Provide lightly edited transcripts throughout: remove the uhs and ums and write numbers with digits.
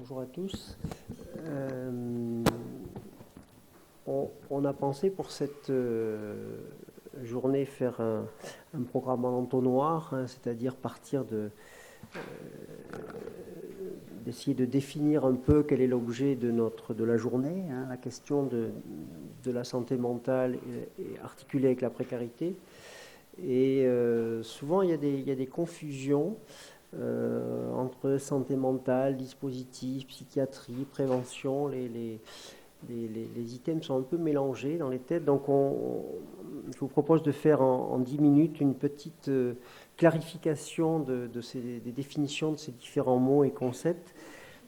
Bonjour à tous. On a pensé pour cette journée faire un programme en entonnoir, hein, c'est-à-dire partir d'essayer de définir un peu quel est l'objet de la journée, hein, la question de la santé mentale est articulée avec la précarité. Et souvent il y a des confusions entre santé mentale, dispositif, psychiatrie, prévention. Les items sont un peu mélangés dans les têtes. Donc je vous propose de faire en 10 minutes une petite clarification des définitions de ces différents mots et concepts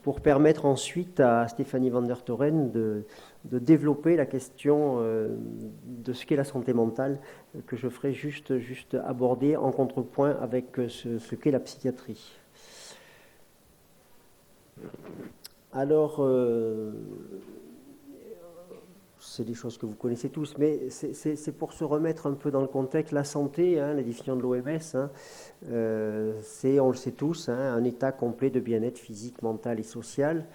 pour permettre ensuite à Stéphanie van der Toren de développer la question de ce qu'est la santé mentale, que je ferai juste aborder en contrepoint avec ce qu'est la psychiatrie. Alors, c'est des choses que vous connaissez tous, mais c'est pour se remettre un peu dans le contexte. La santé, hein, la définition de l'OMS, hein, c'est, on le sait tous, hein, un état complet de bien-être physique, mental et social.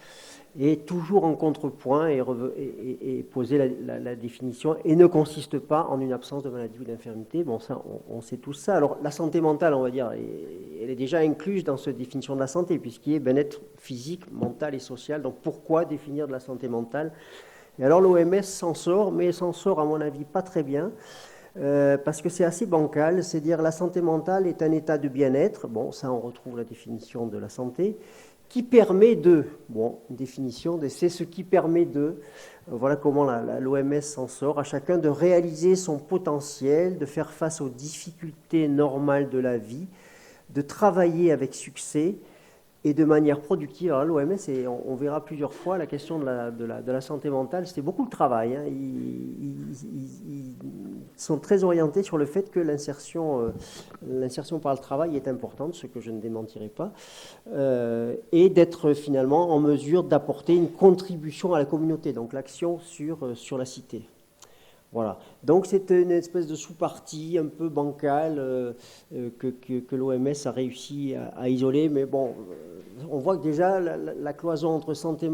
Et toujours en contrepoint et poser la définition, et ne consiste pas en une absence de maladie ou d'infirmité. Bon, ça, on sait tout ça. Alors, la santé mentale, on va dire, elle est déjà incluse dans cette définition de la santé, puisqu'il y a bien-être physique, mental et social. Donc, pourquoi définir de la santé mentale? Et alors, l'OMS s'en sort, mais s'en sort, à mon avis, pas très bien, parce que c'est assez bancal. C'est-à-dire, la santé mentale est un état de bien-être. Bon, ça, on retrouve la définition de la santé, qui permet de, bon, une définition, c'est ce qui permet de, voilà comment l'OMS s'en sort, à chacun de réaliser son potentiel, de faire face aux difficultés normales de la vie, de travailler avec succès et de manière productive. Alors l'OMS, on verra plusieurs fois, la question de la santé mentale, c'était beaucoup de travail. Hein. Ils sont très orientés sur le fait que l'insertion par le travail est importante, ce que je ne démentirai pas, et d'être finalement en mesure d'apporter une contribution à la communauté, donc l'action sur la cité. Voilà. Donc c'est une espèce de sous-partie un peu bancale que l'OMS a réussi à isoler, mais bon, on voit que déjà la cloison entre santé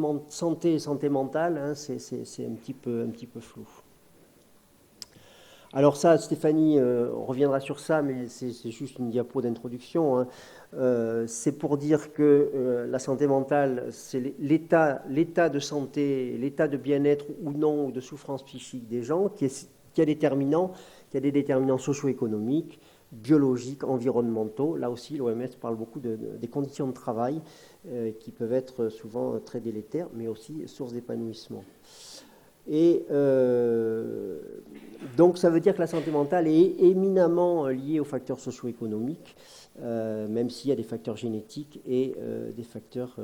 et santé mentale, hein, c'est un petit peu flou. Alors ça, Stéphanie reviendra sur ça, mais c'est juste une diapo d'introduction. Hein. C'est pour dire que la santé mentale, c'est l'état de santé, l'état de bien-être ou non, ou de souffrance psychique des gens, qui a des déterminants socio-économiques, biologiques, environnementaux. Là aussi, l'OMS parle beaucoup des conditions de travail qui peuvent être souvent très délétères, mais aussi source d'épanouissement. Et donc ça veut dire que la santé mentale est éminemment liée aux facteurs socio-économiques, même s'il y a des facteurs génétiques et des facteurs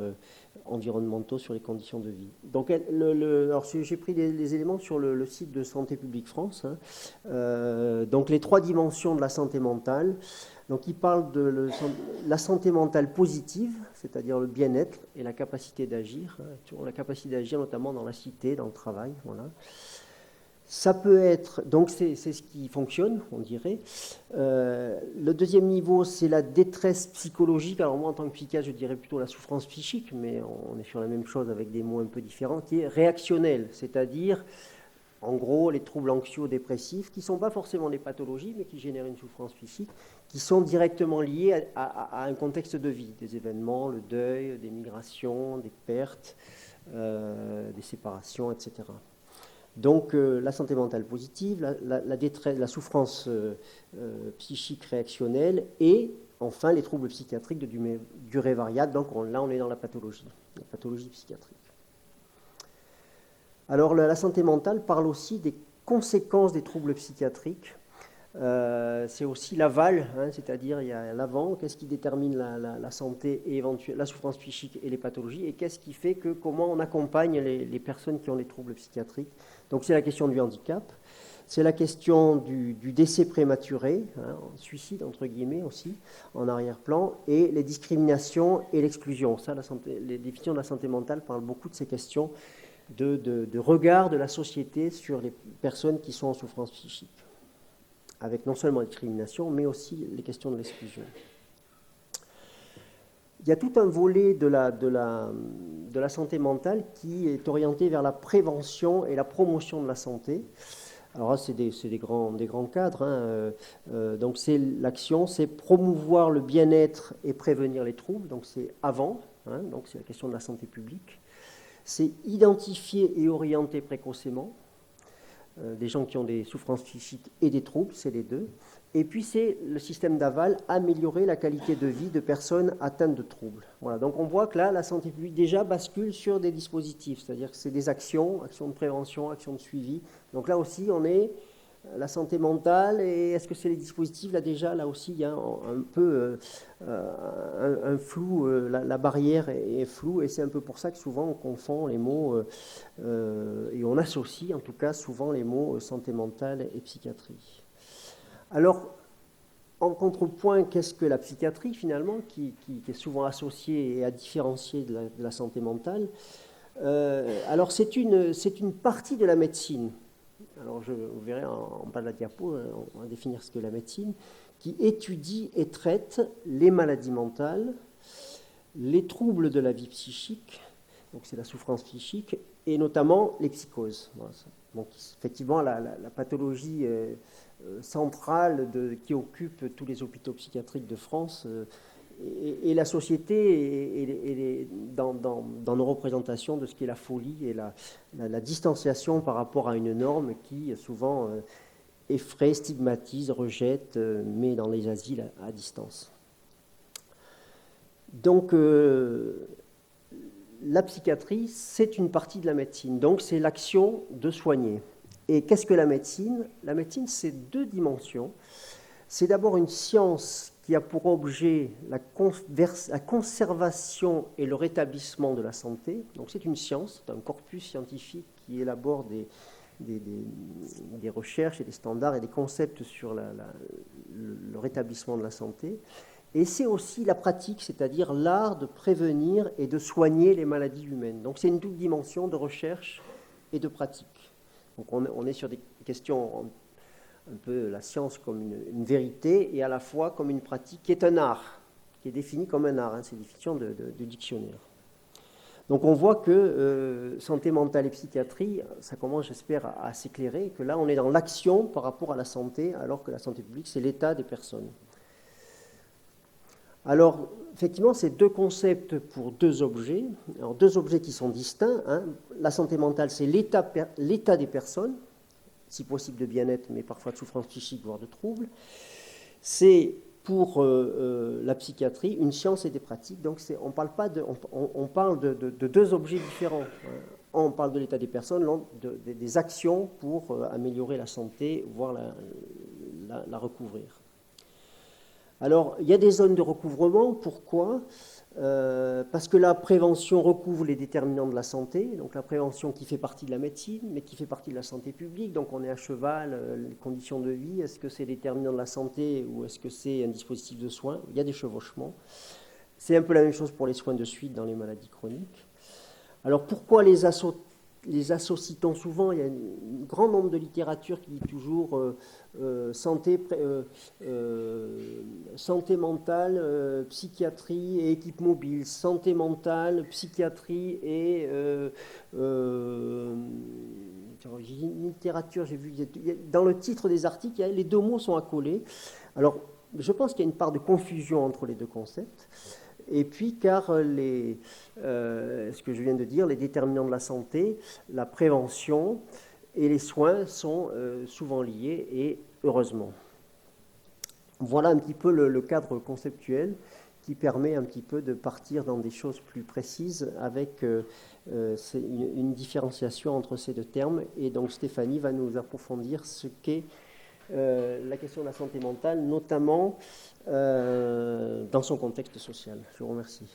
environnementaux sur les conditions de vie. Donc alors j'ai pris des éléments sur le site de Santé publique France. Hein. Donc les 3 dimensions de la santé mentale. Donc il parle de la santé mentale positive, c'est-à-dire le bien-être et la capacité d'agir, hein, la capacité d'agir notamment dans la cité, dans le travail, voilà. Ça peut être, donc c'est ce qui fonctionne, on dirait. Le deuxième niveau, c'est la détresse psychologique. Alors moi, en tant que psychiatre, je dirais plutôt la souffrance psychique, mais on est sur la même chose avec des mots un peu différents, qui est réactionnelle, c'est-à-dire en gros, les troubles anxio-dépressifs, qui ne sont pas forcément des pathologies, mais qui génèrent une souffrance psychique, qui sont directement liés à un contexte de vie, des événements, le deuil, des migrations, des pertes, des séparations, etc. Donc la santé mentale positive, la souffrance psychique réactionnelle et enfin les troubles psychiatriques de durée variable. Donc là, on est dans la pathologie psychiatrique. Alors la santé mentale parle aussi des conséquences des troubles psychiatriques. C'est aussi l'aval, hein, c'est-à-dire il y a l'avant, qu'est-ce qui détermine la santé et la souffrance psychique et les pathologies, et qu'est-ce qui fait comment on accompagne les personnes qui ont des troubles psychiatriques. Donc c'est la question du handicap, c'est la question du décès prématuré, hein, suicide entre guillemets aussi, en arrière-plan, et les discriminations et l'exclusion. Ça, les définitions de la santé mentale parlent beaucoup de ces questions de regard de la société sur les personnes qui sont en souffrance psychique, avec non seulement la discrimination, mais aussi les questions de l'exclusion. il y a tout un volet de la santé mentale qui est orienté vers la prévention et la promotion de la santé. Alors là, c'est des grands cadres. Hein. Donc l'action, c'est promouvoir le bien-être et prévenir les troubles. Donc c'est avant, hein, donc c'est la question de la santé publique. C'est identifier et orienter précocement des gens qui ont des souffrances psychiques et des troubles, c'est les deux. Et puis c'est le système d'aval, améliorer la qualité de vie de personnes atteintes de troubles. Voilà, donc on voit que là, la santé publique déjà bascule sur des dispositifs, c'est-à-dire que c'est des actions de prévention, actions de suivi. Donc là aussi, on est la santé mentale, et est-ce que c'est les dispositifs? Là déjà, là aussi, il y a un peu un flou, la barrière est floue, et c'est un peu pour ça que souvent on confond les mots, et on associe en tout cas souvent les mots santé mentale et psychiatrie. Alors, en contrepoint, qu'est-ce que la psychiatrie finalement, qui est souvent associée et à différencier de la santé mentale? Alors c'est une partie de la médecine. Alors vous verrez en bas de la diapo, on va définir ce qu'est la médecine, qui étudie et traite les maladies mentales, les troubles de la vie psychique, donc c'est la souffrance psychique, et notamment les psychoses. Donc effectivement, la pathologie centrale qui occupe tous les hôpitaux psychiatriques de France et la société et dans nos représentations de ce qu'est la folie et la distanciation par rapport à une norme qui souvent effraie, stigmatise, rejette, met dans les asiles à distance. Donc la psychiatrie, c'est une partie de la médecine, donc c'est l'action de soigner. Et qu'est-ce que la médecine? La médecine, c'est deux dimensions. C'est d'abord une science qui a pour objet la conservation et le rétablissement de la santé. Donc c'est une science, c'est un corpus scientifique qui élabore des recherches et des standards et des concepts sur le rétablissement de la santé. Et c'est aussi la pratique, c'est-à-dire l'art de prévenir et de soigner les maladies humaines. Donc c'est une double dimension de recherche et de pratique. Donc on est sur des questions, un peu la science comme une vérité, et à la fois comme une pratique qui est un art, qui est définie comme un art, hein, c'est une définition de dictionnaire. Donc on voit que santé mentale et psychiatrie, ça commence, j'espère, à s'éclairer, que là on est dans l'action par rapport à la santé, alors que la santé publique, c'est l'état des personnes. Alors, effectivement, c'est deux concepts pour deux objets. Alors, deux objets qui sont distincts. Hein. La santé mentale, c'est l'état des personnes, si possible de bien-être, mais parfois de souffrance psychique, voire de troubles. C'est pour la psychiatrie une science et des pratiques. Donc, on parle de deux objets différents. On parle de l'état des personnes, des actions pour améliorer la santé, voire la recouvrir. Alors, il y a des zones de recouvrement. Pourquoi ? Parce que la prévention recouvre les déterminants de la santé, donc la prévention qui fait partie de la médecine, mais qui fait partie de la santé publique. Donc on est à cheval, les conditions de vie, est-ce que c'est déterminant de la santé ou est-ce que c'est un dispositif de soins? Il y a des chevauchements. C'est un peu la même chose pour les soins de suite dans les maladies chroniques. Alors pourquoi les associe-t-on souvent? Il y a un grand nombre de littérature qui dit toujours santé mentale, psychiatrie et équipe mobile, santé mentale, psychiatrie et littérature, j'ai vu, dans le titre des articles, les deux mots sont accolés. Alors, je pense qu'il y a une part de confusion entre les deux concepts. Et puis, car ce que je viens de dire, les déterminants de la santé, la prévention et les soins sont souvent liés, et heureusement. Voilà un petit peu le cadre conceptuel qui permet un petit peu de partir dans des choses plus précises avec une différenciation entre ces deux termes. Et donc Stéphanie va nous approfondir ce qu'est la question de la santé mentale, notamment dans son contexte social. Je vous remercie.